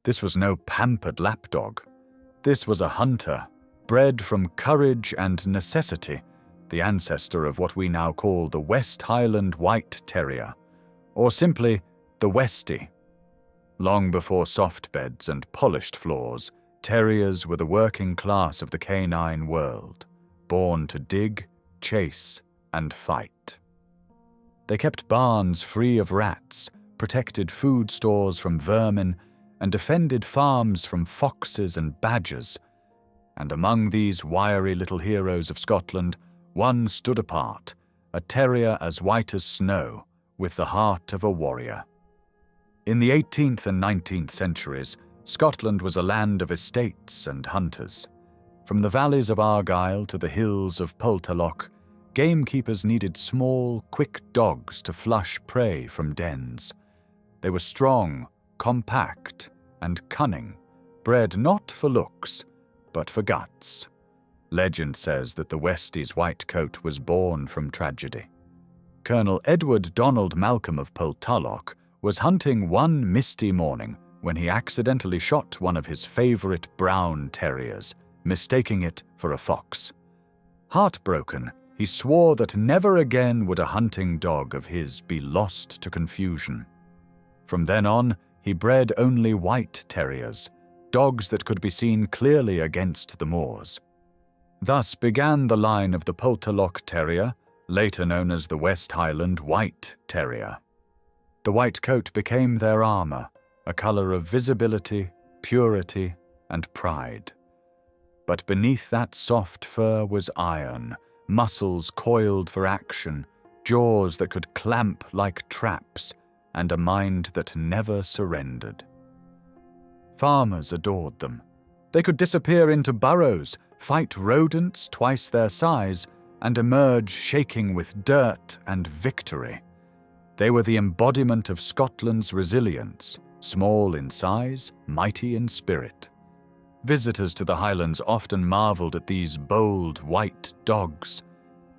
This was no pampered lapdog. This was a hunter, bred from courage and necessity, the ancestor of what we now call the West Highland White Terrier, or simply the Westie. Long before soft beds and polished floors, terriers were the working class of the canine world, born to dig, chase, and fight. They kept barns free of rats, protected food stores from vermin, and defended farms from foxes and badgers. And among these wiry little heroes of Scotland, one stood apart, a terrier as white as snow, with the heart of a warrior. In the 18th and 19th centuries, Scotland was a land of estates and hunters. From the valleys of Argyll to the hills of Poltalloch, gamekeepers needed small, quick dogs to flush prey from dens. They were strong, compact, and cunning, bred not for looks, but for guts. Legend says that the Westie's white coat was born from tragedy. Colonel Edward Donald Malcolm of Poltalloch was hunting one misty morning when he accidentally shot one of his favourite brown terriers, mistaking it for a fox. Heartbroken, he swore that never again would a hunting dog of his be lost to confusion. From then on, he bred only white terriers, dogs that could be seen clearly against the moors. Thus began the line of the Poltalloch Terrier, later known as the West Highland White Terrier. The white coat became their armour, a colour of visibility, purity, and pride. But beneath that soft fur was iron, muscles coiled for action, jaws that could clamp like traps, and a mind that never surrendered. Farmers adored them. They could disappear into burrows, fight rodents twice their size, and emerge shaking with dirt and victory. They were the embodiment of Scotland's resilience, small in size, mighty in spirit. Visitors to the Highlands often marvelled at these bold white dogs.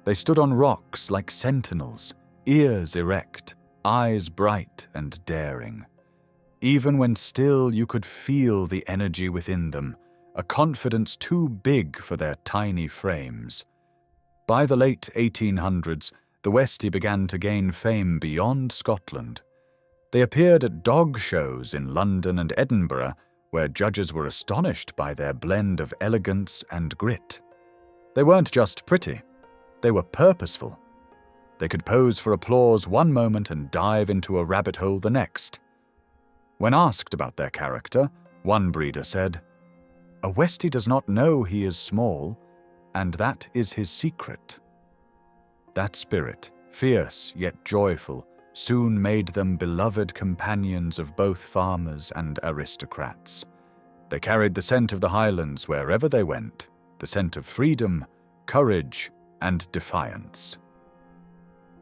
They stood on rocks like sentinels, ears erect, eyes bright and daring. Even when still, you could feel the energy within them, a confidence too big for their tiny frames. By the late 1800s, the Westie began to gain fame beyond Scotland. They appeared at dog shows in London and Edinburgh, where judges were astonished by their blend of elegance and grit. They weren't just pretty, they were purposeful. They could pose for applause one moment and dive into a rabbit hole the next. When asked about their character, one breeder said, "A Westie does not know he is small, and that is his secret." That spirit, fierce yet joyful, soon made them beloved companions of both farmers and aristocrats. They carried the scent of the Highlands wherever they went, the scent of freedom, courage, and defiance.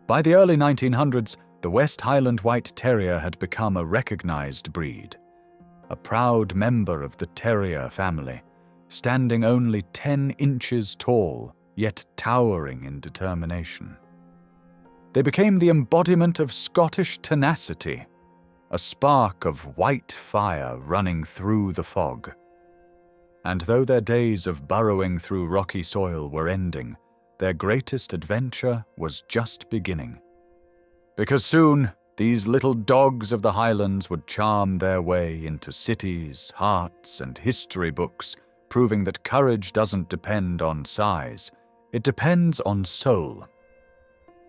By the early 1900s, the West Highland White Terrier had become a recognized breed, a proud member of the terrier family, standing only 10 inches tall, yet towering in determination. They became the embodiment of Scottish tenacity, a spark of white fire running through the fog. And though their days of burrowing through rocky soil were ending, their greatest adventure was just beginning. Because soon, these little dogs of the Highlands would charm their way into cities, hearts, and history books, proving that courage doesn't depend on size, it depends on soul.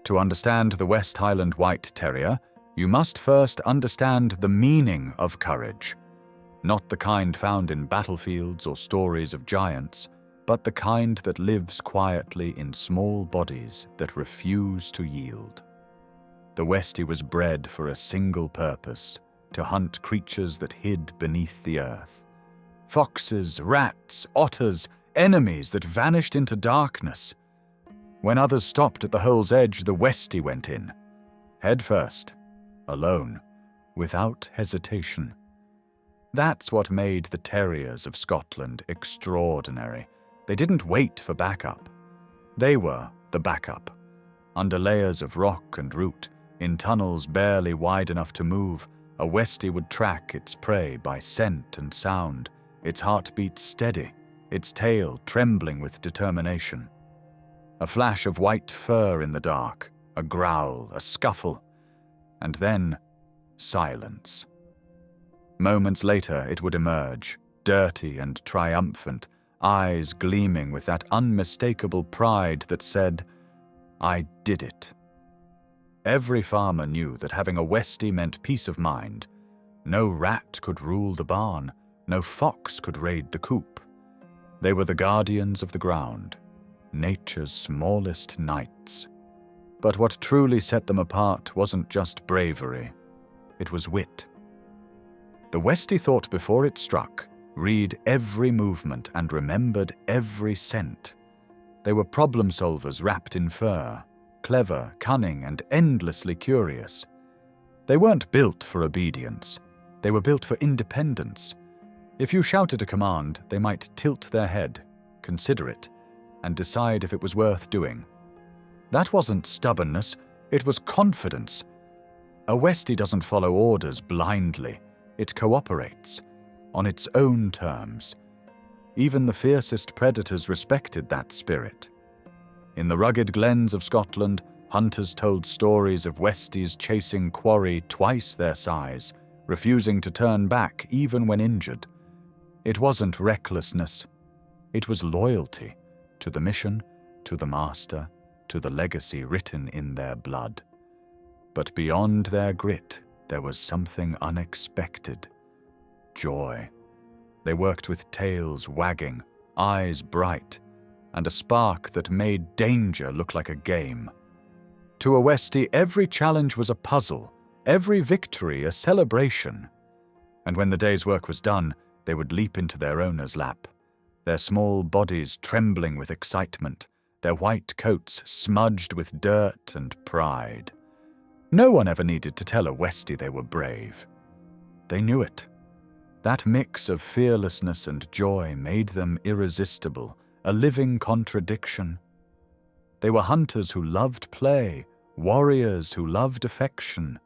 To understand the West Highland White Terrier, you must first understand the meaning of courage. Not the kind found in battlefields or stories of giants, but the kind that lives quietly in small bodies that refuse to yield. The Westie was bred for a single purpose, to hunt creatures that hid beneath the earth. Foxes, rats, otters, enemies that vanished into darkness. When others stopped at the hole's edge, the Westie went in. Head first, alone, without hesitation. That's what made the terriers of Scotland extraordinary. They didn't wait for backup. They were the backup. Under layers of rock and root, in tunnels barely wide enough to move, A Westie would track its prey by scent and sound, its heartbeat steady, its tail trembling with determination. A flash of white fur in the dark, a growl, a scuffle, and then silence. Moments later it would emerge, dirty and triumphant, eyes gleaming with that unmistakable pride that said, "I did it." Every farmer knew that having a Westie meant peace of mind. No rat could rule the barn, no fox could raid the coop. They were the guardians of the ground, nature's smallest knights. But what truly set them apart wasn't just bravery, it was wit. The Westie thought before it struck, read every movement and remembered every scent. They were problem solvers wrapped in fur, clever, cunning, and endlessly curious. They weren't built for obedience, they were built for independence. If you shouted a command, they might tilt their head, consider it, and decide if it was worth doing. That wasn't stubbornness, it was confidence. A Westie doesn't follow orders blindly, it cooperates, on its own terms. Even the fiercest predators respected that spirit. In the rugged glens of Scotland, hunters told stories of Westies chasing quarry twice their size, refusing to turn back even when injured. It wasn't recklessness, it was loyalty to the mission, to the master, to the legacy written in their blood. But beyond their grit, there was something unexpected. Joy. They worked with tails wagging, eyes bright, and a spark that made danger look like a game. To a Westie, every challenge was a puzzle, every victory a celebration. And when the day's work was done, they would leap into their owner's lap, their small bodies trembling with excitement, their white coats smudged with dirt and pride. No one ever needed to tell a Westie they were brave. They knew it. That mix of fearlessness and joy made them irresistible, a living contradiction. They were hunters who loved play, warriors who loved affection,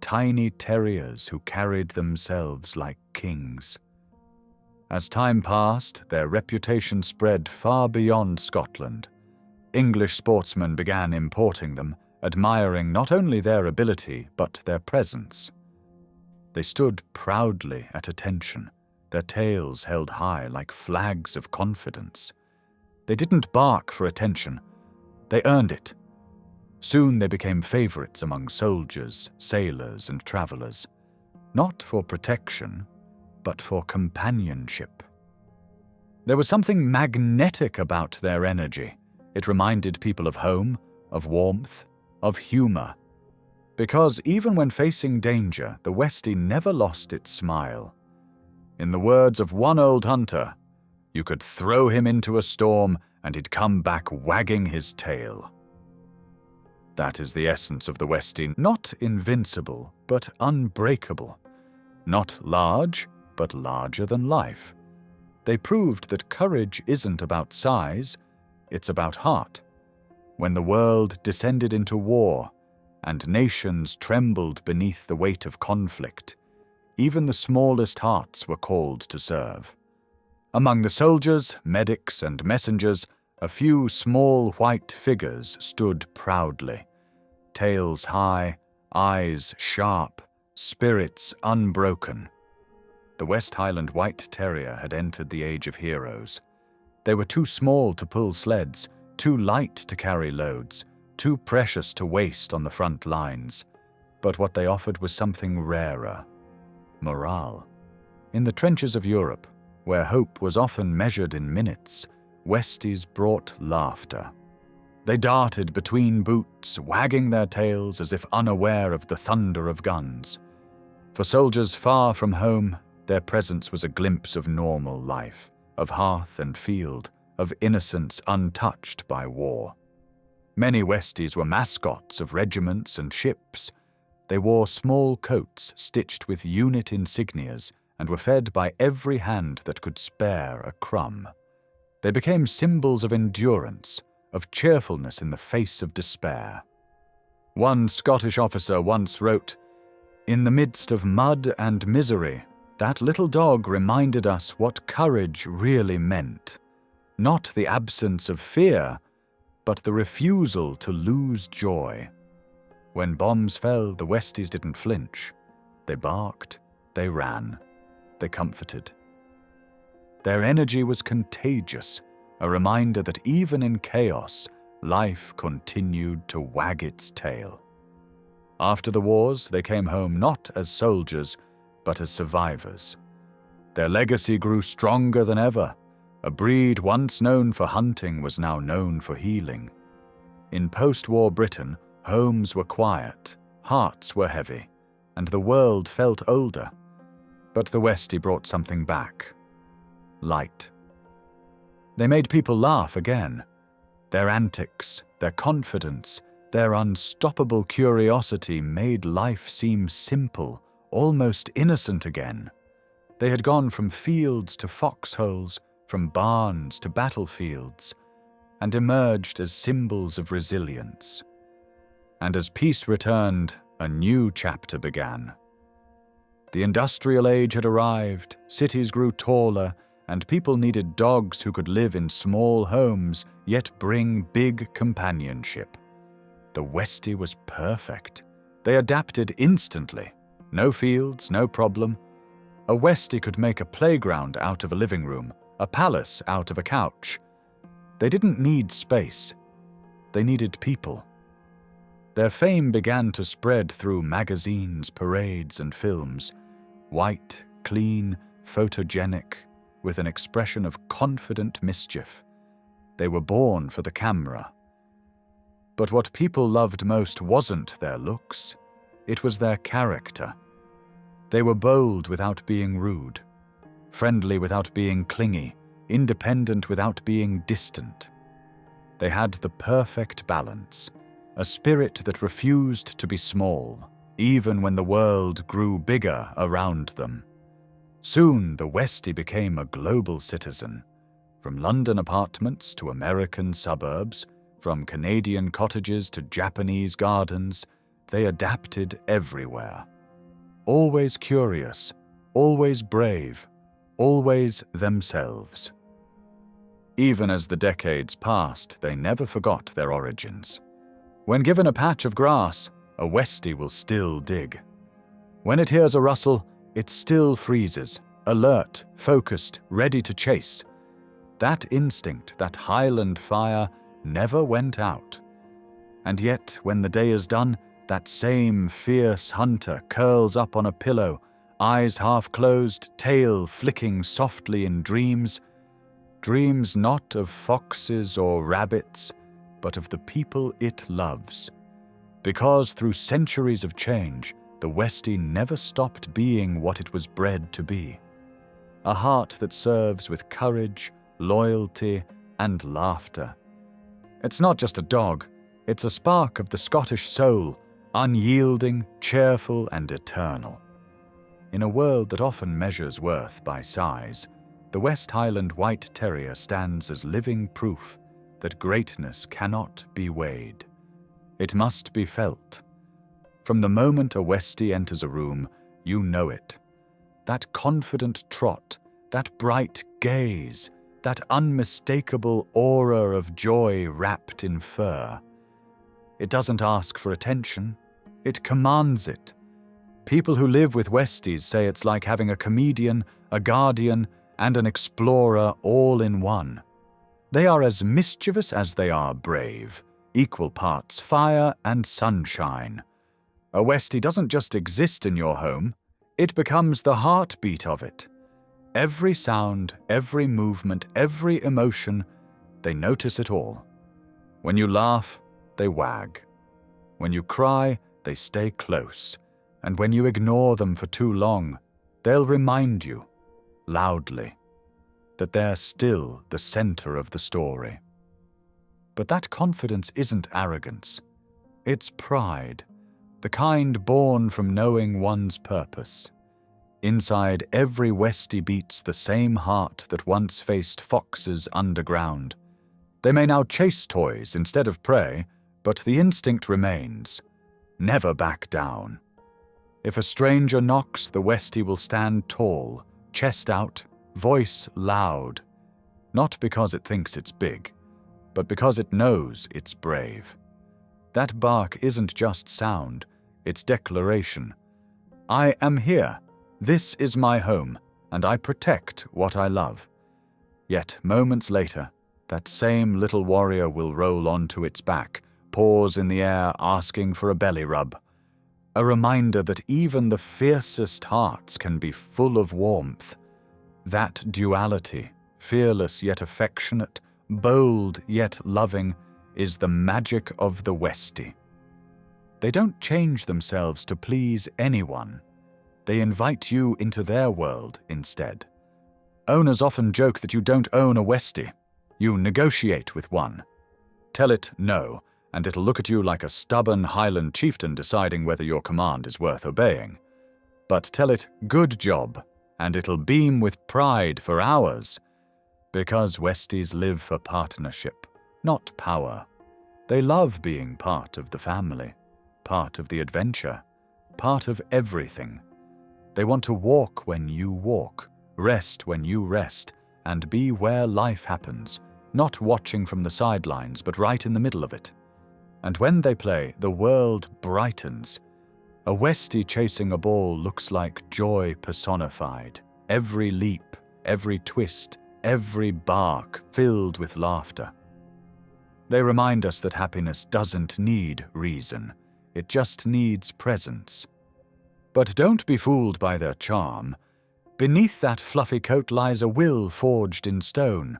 tiny terriers who carried themselves like kings. As time passed, their reputation spread far beyond Scotland. English sportsmen began importing them, admiring not only their ability but their presence. They stood proudly at attention, their tails held high like flags of confidence. They didn't bark for attention, they earned it. Soon they became favorites among soldiers, sailors, and travelers, not for protection, but for companionship. There was something magnetic about their energy. It reminded people of home, of warmth, of humor. Because even when facing danger, the Westie never lost its smile. In the words of one old hunter, you could throw him into a storm and he'd come back wagging his tail. That is the essence of the Westie, not invincible, but unbreakable. Not large, but larger than life. They proved that courage isn't about size, it's about heart. When the world descended into war, and nations trembled beneath the weight of conflict, even the smallest hearts were called to serve. Among the soldiers, medics, and messengers, a few small white figures stood proudly, tails high, eyes sharp, spirits unbroken. The West Highland White Terrier had entered the age of heroes. They were too small to pull sleds, too light to carry loads, too precious to waste on the front lines. But what they offered was something rarer: morale. In the trenches of Europe, where hope was often measured in minutes, Westies brought laughter. They darted between boots, wagging their tails as if unaware of the thunder of guns. For soldiers far from home, their presence was a glimpse of normal life, of hearth and field, of innocence untouched by war. Many Westies were mascots of regiments and ships. They wore small coats stitched with unit insignias and were fed by every hand that could spare a crumb. They became symbols of endurance, of cheerfulness in the face of despair. One Scottish officer once wrote, In the midst of mud and misery, that little dog reminded us what courage really meant. Not the absence of fear, but the refusal to lose joy. When bombs fell, the Westies didn't flinch. They barked, they ran, they comforted. Their energy was contagious, a reminder that even in chaos, life continued to wag its tail. After the wars, they came home not as soldiers, but as survivors. Their legacy grew stronger than ever. A breed once known for hunting was now known for healing. In post-war Britain, homes were quiet, hearts were heavy, and the world felt older. But the Westie brought something back. Light. They made people laugh again. Their antics, their confidence, their unstoppable curiosity made life seem simple, almost innocent again. They had gone from fields to foxholes, from barns to battlefields, and emerged as symbols of resilience. And as peace returned, a new chapter began. The industrial age had arrived, cities grew taller, and people needed dogs who could live in small homes, yet bring big companionship. The Westie was perfect. They adapted instantly. No fields, no problem. A Westie could make a playground out of a living room, a palace out of a couch. They didn't need space. They needed people. Their fame began to spread through magazines, parades, and films. White, clean, photogenic, with an expression of confident mischief. They were born for the camera. But what people loved most wasn't their looks. It was their character. They were bold without being rude, friendly without being clingy, independent without being distant. They had the perfect balance, a spirit that refused to be small, even when the world grew bigger around them. Soon the Westie became a global citizen. From London apartments to American suburbs, from Canadian cottages to Japanese gardens, they adapted everywhere. Always curious, always brave, always themselves. Even as the decades passed, they never forgot their origins. When given a patch of grass, a Westie will still dig. When it hears a rustle, it still freezes, alert, focused, ready to chase. That instinct, that Highland fire, never went out. And yet, when the day is done, that same fierce hunter curls up on a pillow, eyes half closed, tail flicking softly in dreams. Dreams not of foxes or rabbits, but of the people it loves. Because through centuries of change, the Westie never stopped being what it was bred to be. A heart that serves with courage, loyalty, and laughter. It's not just a dog, it's a spark of the Scottish soul, unyielding, cheerful, and eternal. In a world that often measures worth by size, the West Highland White Terrier stands as living proof that greatness cannot be weighed. It must be felt. From the moment a Westie enters a room, you know it. That confident trot, that bright gaze, that unmistakable aura of joy wrapped in fur. It doesn't ask for attention, it commands it. People who live with Westies say it's like having a comedian, a guardian, and an explorer all in one. They are as mischievous as they are brave, equal parts fire and sunshine. A Westie doesn't just exist in your home, it becomes the heartbeat of it. Every sound, every movement, every emotion, they notice it all. When you laugh, they wag. When you cry, they stay close. And when you ignore them for too long, they'll remind you, loudly, that they're still the center of the story. But that confidence isn't arrogance. It's pride, the kind born from knowing one's purpose. Inside every Westie beats the same heart that once faced foxes underground. They may now chase toys instead of prey, but the instinct remains. Never back down. If a stranger knocks, the Westie will stand tall, chest out, voice loud, not because it thinks it's big, but because it knows it's brave. That bark isn't just sound, it's declaration. I am here, this is my home, and I protect what I love. Yet moments later, that same little warrior will roll onto its back, paws in the air asking for a belly rub. A reminder that even the fiercest hearts can be full of warmth. That duality, fearless yet affectionate, bold yet loving, is the magic of the Westie. They don't change themselves to please anyone. They invite you into their world instead. Owners often joke that you don't own a Westie. You negotiate with one. Tell it no, and it'll look at you like a stubborn Highland chieftain deciding whether your command is worth obeying. But tell it good job, and it'll beam with pride for hours. Because Westies live for partnership, not power. They love being part of the family, part of the adventure, part of everything. They want to walk when you walk, rest when you rest, and be where life happens, not watching from the sidelines, but right in the middle of it. And when they play, the world brightens. A Westie chasing a ball looks like joy personified. Every leap, every twist, every bark filled with laughter. They remind us that happiness doesn't need reason. It just needs presence. But don't be fooled by their charm. Beneath that fluffy coat lies a will forged in stone.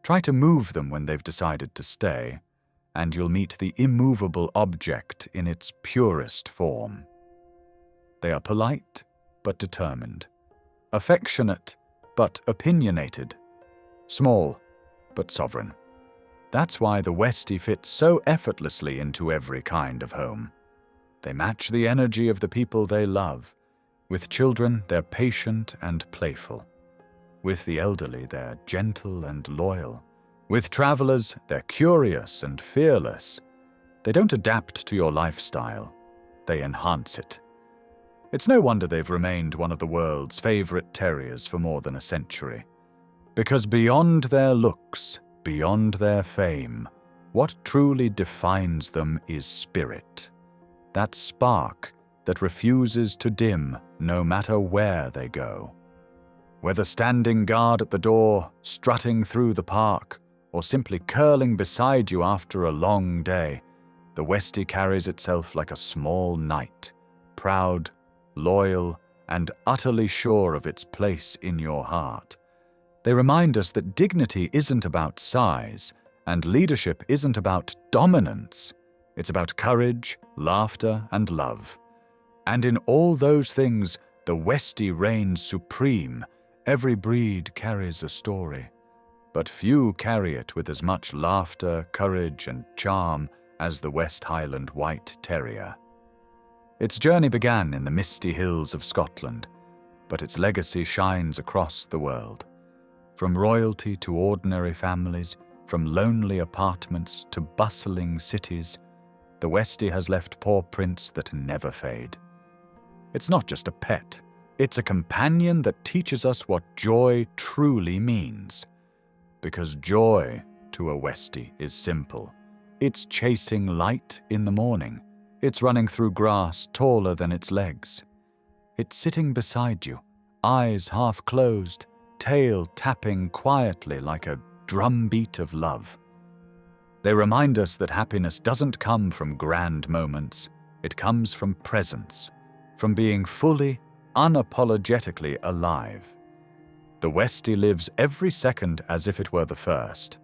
Try to move them when they've decided to stay, and you'll meet the immovable object in its purest form. They are polite, but determined. Affectionate, but opinionated. Small, but sovereign. That's why the Westie fits so effortlessly into every kind of home. They match the energy of the people they love. With children, they're patient and playful. With the elderly, they're gentle and loyal. With travelers, they're curious and fearless. They don't adapt to your lifestyle. They enhance it. It's no wonder they've remained one of the world's favorite terriers for more than a century. Because beyond their looks, beyond their fame, what truly defines them is spirit. That spark that refuses to dim no matter where they go. Whether standing guard at the door, strutting through the park, or simply curling beside you after a long day, the Westie carries itself like a small knight, proud, loyal, and utterly sure of its place in your heart. They remind us that dignity isn't about size, and leadership isn't about dominance. It's about courage, laughter, and love. And in all those things, the Westie reigns supreme. Every breed carries a story, but few carry it with as much laughter, courage, and charm as the West Highland White Terrier. Its journey began in the misty hills of Scotland, but its legacy shines across the world. From royalty to ordinary families, from lonely apartments to bustling cities, the Westie has left paw prints that never fade. It's not just a pet, it's a companion that teaches us what joy truly means. Because joy to a Westie is simple. It's chasing light in the morning. It's running through grass taller than its legs. It's sitting beside you, eyes half closed, tail tapping quietly like a drumbeat of love. They remind us that happiness doesn't come from grand moments. It comes from presence, from being fully, unapologetically alive. The Westie lives every second as if it were the first.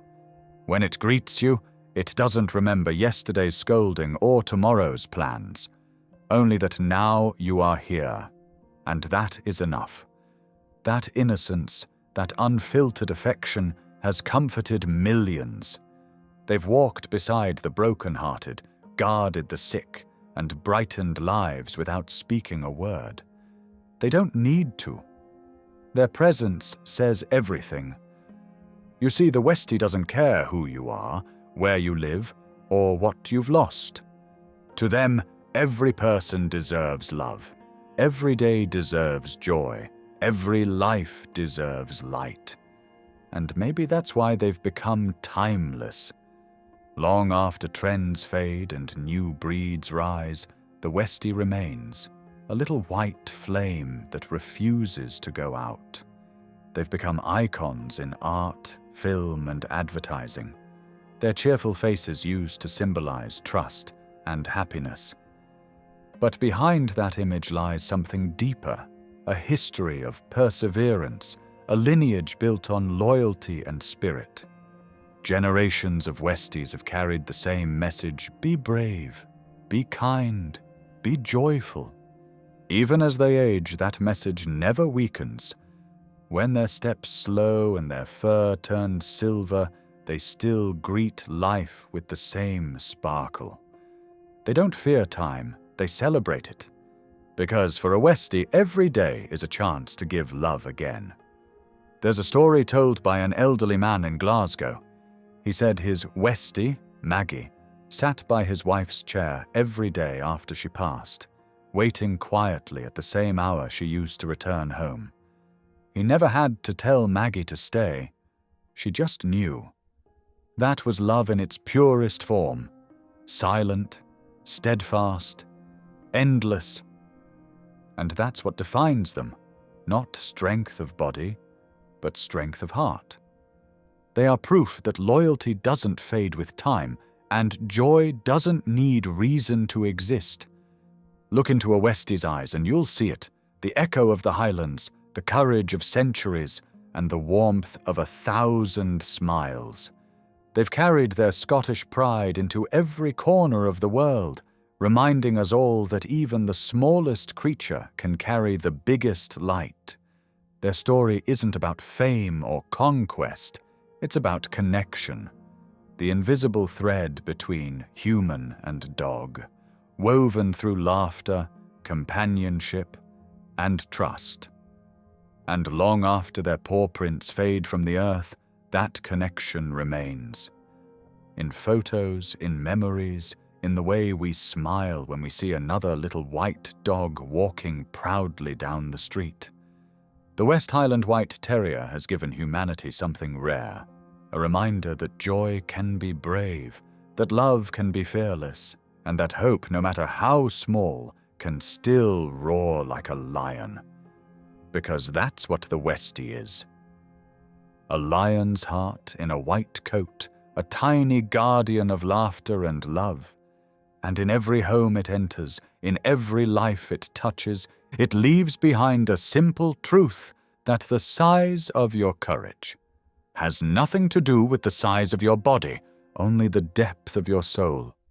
When it greets you, it doesn't remember yesterday's scolding or tomorrow's plans, only that now you are here, and that is enough. That innocence, that unfiltered affection has comforted millions. They've walked beside the broken-hearted, guarded the sick, and brightened lives without speaking a word. They don't need to. Their presence says everything. You see, the Westie doesn't care who you are, where you live, or what you've lost. To them, every person deserves love, Every day deserves joy. Every life deserves light. And maybe that's why they've become timeless. Long after trends fade and new breeds rise, the Westie remains, a little white flame that refuses to go out. They've become icons in art, film, and advertising. Their cheerful faces used to symbolize trust and happiness. But behind that image lies something deeper, a history of perseverance, a lineage built on loyalty and spirit. Generations of Westies have carried the same message: be brave, be kind, be joyful. Even as they age, that message never weakens. When their steps slow and their fur turns silver, they still greet life with the same sparkle. They don't fear time, they celebrate it. Because for a Westie, every day is a chance to give love again. There's a story told by an elderly man in Glasgow. He said his Westie, Maggie, sat by his wife's chair every day after she passed, waiting quietly at the same hour she used to return home. He never had to tell Maggie to stay. She just knew. That was love in its purest form, silent, steadfast, endless. And that's what defines them, not strength of body, but strength of heart. They are proof that loyalty doesn't fade with time, and joy doesn't need reason to exist. Look into a Westie's eyes and you'll see it, the echo of the Highlands, the courage of centuries, and the warmth of 1,000 smiles. They've carried their Scottish pride into every corner of the world, reminding us all that even the smallest creature can carry the biggest light. Their story isn't about fame or conquest, it's about connection, the invisible thread between human and dog, woven through laughter, companionship, and trust. And long after their paw prints fade from the earth, that connection remains. In photos, in memories, in the way we smile when we see another little white dog walking proudly down the street. The West Highland White Terrier has given humanity something rare, a reminder that joy can be brave, that love can be fearless, and that hope, no matter how small, can still roar like a lion. Because that's what the Westie is. A lion's heart in a white coat, a tiny guardian of laughter and love. And in every home it enters, in every life it touches, it leaves behind a simple truth that the size of your courage has nothing to do with the size of your body, only the depth of your soul.